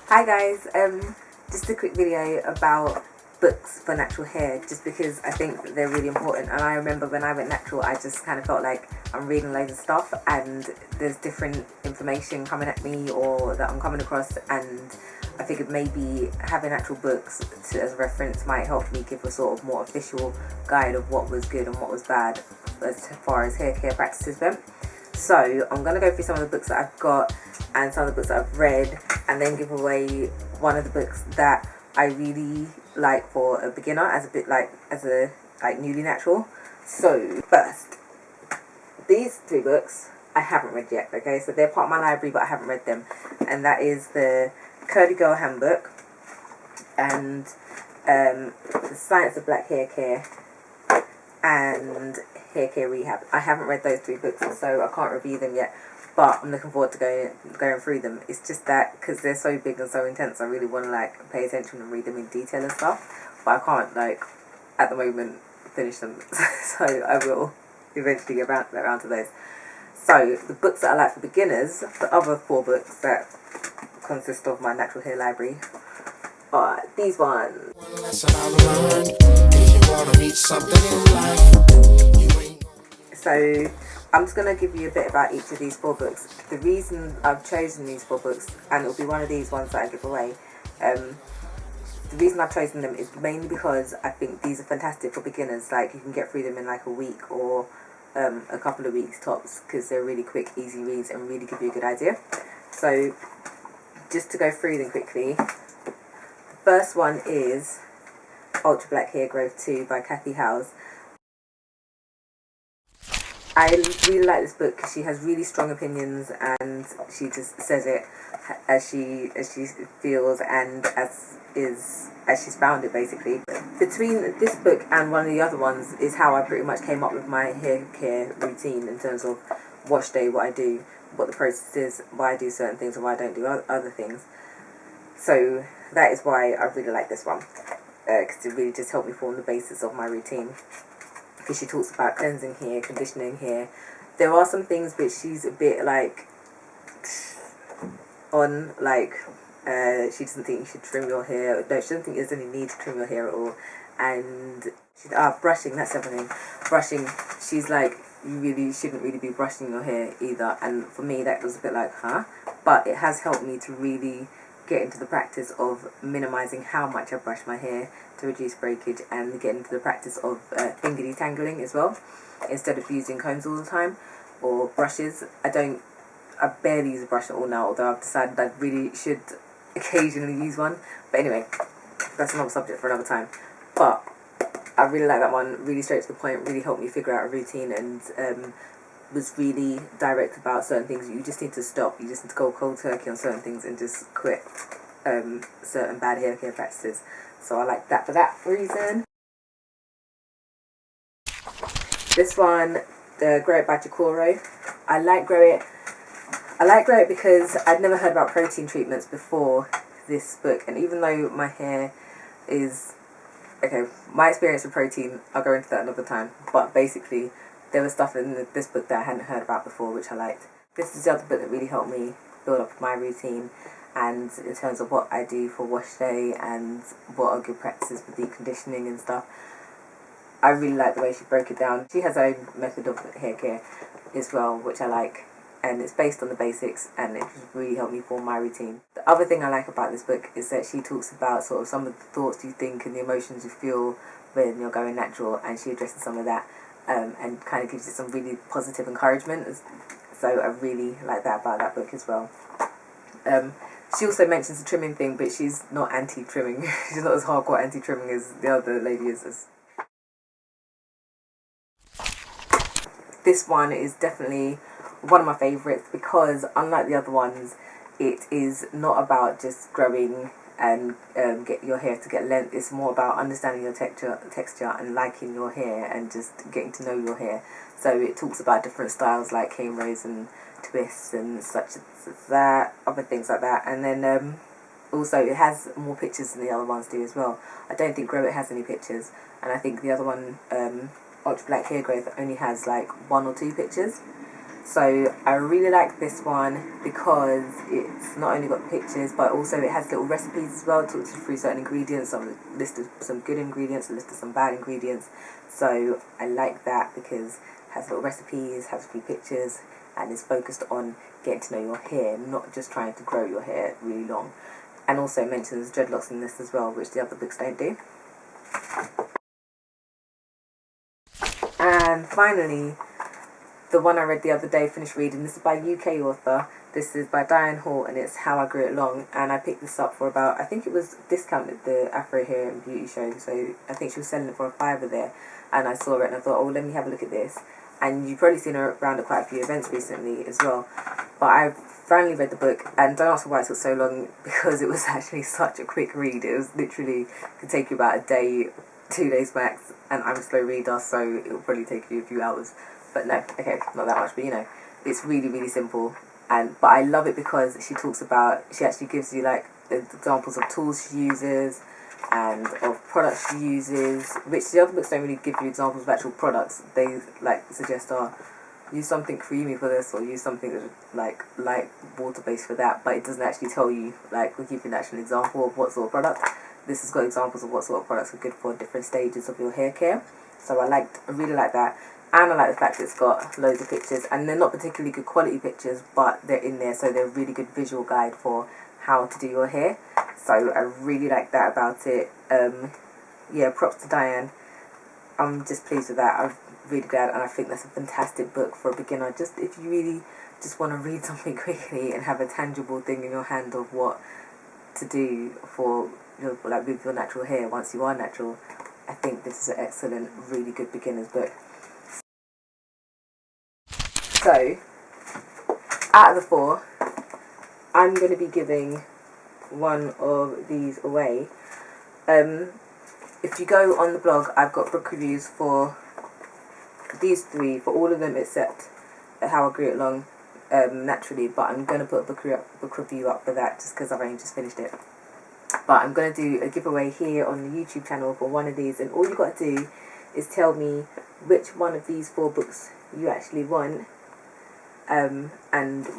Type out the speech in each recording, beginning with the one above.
Hi guys, just a quick video about books for natural hair, just because I think that they're really important. And I remember when I went natural, I just kind of felt like I'm reading loads of stuff and there's different information coming at me or that I'm coming across, and I figured maybe having actual books as a reference might help me give a sort of more official guide of what was good and what was bad as far as hair care practices went. So I'm going to go through some of the books that I've got and some of the books that I've read, and then give away one of the books that I really like for a beginner, as a newly natural. So first, these three books I haven't read yet, okay? So they're part of my library, but I haven't read them. And that is the Curly Girl Handbook and The Science of Black Hair Care and Hair Care Rehab. I haven't read those three books, so I can't review them yet, but I'm looking forward to going through them. It's just that because they're so big and so intense, I really want to pay attention and read them in detail and stuff, but I can't at the moment finish them. So I will eventually get around to those. So the books that I like for beginners, the other four books that consist of my natural hair library, are these ones. So I'm just going to give you a bit about each of these four books. The reason I've chosen these four books, and it'll be one of these ones that I give away, the reason I've chosen them is mainly because I think these are fantastic for beginners. You can get through them in a week or a couple of weeks tops, because they're really quick, easy reads and really give you a good idea. So just to go through them quickly, the first one is Ultra Black Hair Growth 2 by Kathy Howes. I really like this book because she has really strong opinions and she just says it as she feels and as she's found it, basically. Between this book and one of the other ones is how I pretty much came up with my hair care routine in terms of wash day, what I do, what the process is, why I do certain things and why I don't do other things. So that is why I really like this one, because it really just helped me form the basis of my routine. Because she talks about cleansing hair, conditioning hair. There are some things which she's a bit on, she doesn't think you should trim your hair. No, she doesn't think there's any need to trim your hair at all. And brushing, that's everything. Brushing, she's like, you really shouldn't really be brushing your hair either. And for me, that was a bit but it has helped me to really get into the practice of minimizing how much I brush my hair to reduce breakage, and get into the practice of finger detangling as well, instead of using combs all the time or brushes. I barely use a brush at all now, although I've decided I really should occasionally use one. But anyway, that's another subject for another time. But I really like that one, really straight to the point, really helped me figure out a routine, and was really direct about certain things. You just need to stop. You just need to go cold turkey on certain things and just quit certain bad hair care practices. So I like that for that reason. This one, the Grow It by Jacoro. I like Grow It because I'd never heard about protein treatments before this book, and even though my hair is my experience with protein, I'll go into that another time, but basically there was stuff in this book that I hadn't heard about before, which I liked. This is the other book that really helped me build up my routine, and in terms of what I do for wash day and what are good practices for deep conditioning and stuff. I really like the way she broke it down. She has her own method of hair care as well, which I like, and it's based on the basics, and it really helped me form my routine. The other thing I like about this book is that she talks about sort of some of the thoughts you think and the emotions you feel when you're going natural, and she addresses some of that and kind of gives you some really positive encouragement. So I really like that about that book as well. She also mentions the trimming thing, but she's not anti-trimming. She's not as hardcore anti-trimming as the other lady is. This one is definitely one of my favourites because, unlike the other ones, it is not about just growing and get your hair to get length. It's more about understanding your texture and liking your hair and just getting to know your hair. So it talks about different styles like cane rows and twists and such as that, other things like that. And then also it has more pictures than the other ones do as well. I don't think Grow It has any pictures, and I think the other one, Ultra Black Hair Growth, only has 1 or 2 pictures. So I really like this one because it's not only got pictures, but also it has little recipes as well. It talks you through certain ingredients, some list of some good ingredients, a list of some bad ingredients. So I like that because it has little recipes, has a few pictures, and is focused on getting to know your hair, not just trying to grow your hair really long. And also mentions dreadlocks in this as well, which the other books don't do. And finally, the one I read the other day, finished reading, this is by a UK author. This is by Diane Hall, and it's How I Grew It Long. And I picked this up for about, I think it was discounted, the Afro Hair and Beauty Show, so I think she was selling it for a £5 there. And I saw it and I thought, oh, let me have a look at this. And you've probably seen her around at quite a few events recently as well. But I finally read the book, and don't ask me why it took so long, because it was actually such a quick read. It was literally, could take you about a day, 2 days max, and I'm a slow reader, so it will probably take you a few hours. But no, okay, not that much, but you know, it's really, really simple. But I love it because she talks about, she actually gives you like examples of tools she uses and of products she uses, which the other books don't really give you examples of actual products. They like suggest, use something creamy for this, or use something that's like light water based for that, but it doesn't actually tell you, like, we'll give you an actual example of what sort of product. This has got examples of what sort of products are good for different stages of your hair care. So I really like that. And I like the fact that it's got loads of pictures, and they're not particularly good quality pictures, but they're in there, so they're a really good visual guide for how to do your hair. So I really like that about it. Yeah, props to Diane. I'm just pleased with that. I'm really glad, and I think that's a fantastic book for a beginner. Just if you really just want to read something quickly and have a tangible thing in your hand of what to do for your, like, with your natural hair once you are natural, I think this is an excellent, really good beginner's book. So, out of the 4, I'm going to be giving one of these away. If you go on the blog, I've got book reviews for these 3, for all of them except How I Grew It Long, naturally, but I'm going to put a book review up for that just because I've only just finished it. But I'm going to do a giveaway here on the YouTube channel for one of these, and all you've got to do is tell me which one of these 4 books you actually want, and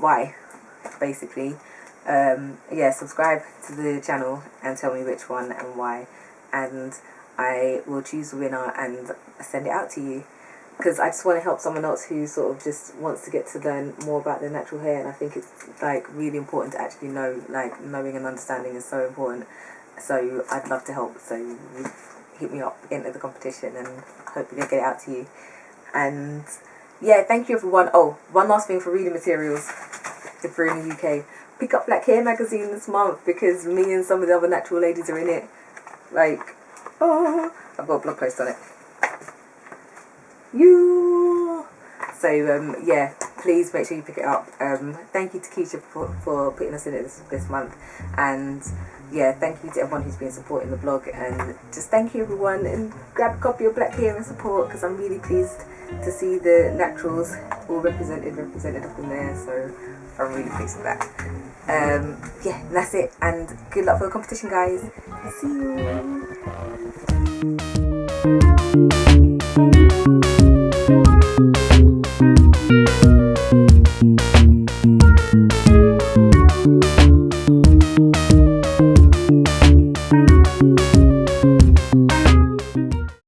why, basically. Yeah, subscribe to the channel and tell me which one and why, and I will choose the winner and send it out to you, because I just want to help someone else who sort of just wants to get to learn more about their natural hair, and I think it's like really important to actually know, like, knowing and understanding is so important. So I'd love to help, so hit me up, enter the competition, and hopefully I'll get it out to you. And yeah, thank you everyone. Oh, one last thing for reading materials, if you're in the UK, pick up Black Hair magazine this month, because me and some of the other natural ladies are in it. Like, oh, I've got a blog post on it. So yeah, please make sure you pick it up. Thank you to Keisha for putting us in it this month, and yeah, thank you to everyone who's been supporting the blog, and just thank you everyone, and grab a copy of Black Hair and support, because I'm really pleased to see the naturals all represented up in there, so I'm really pleased with that. Yeah, that's it, and good luck for the competition, guys. See you.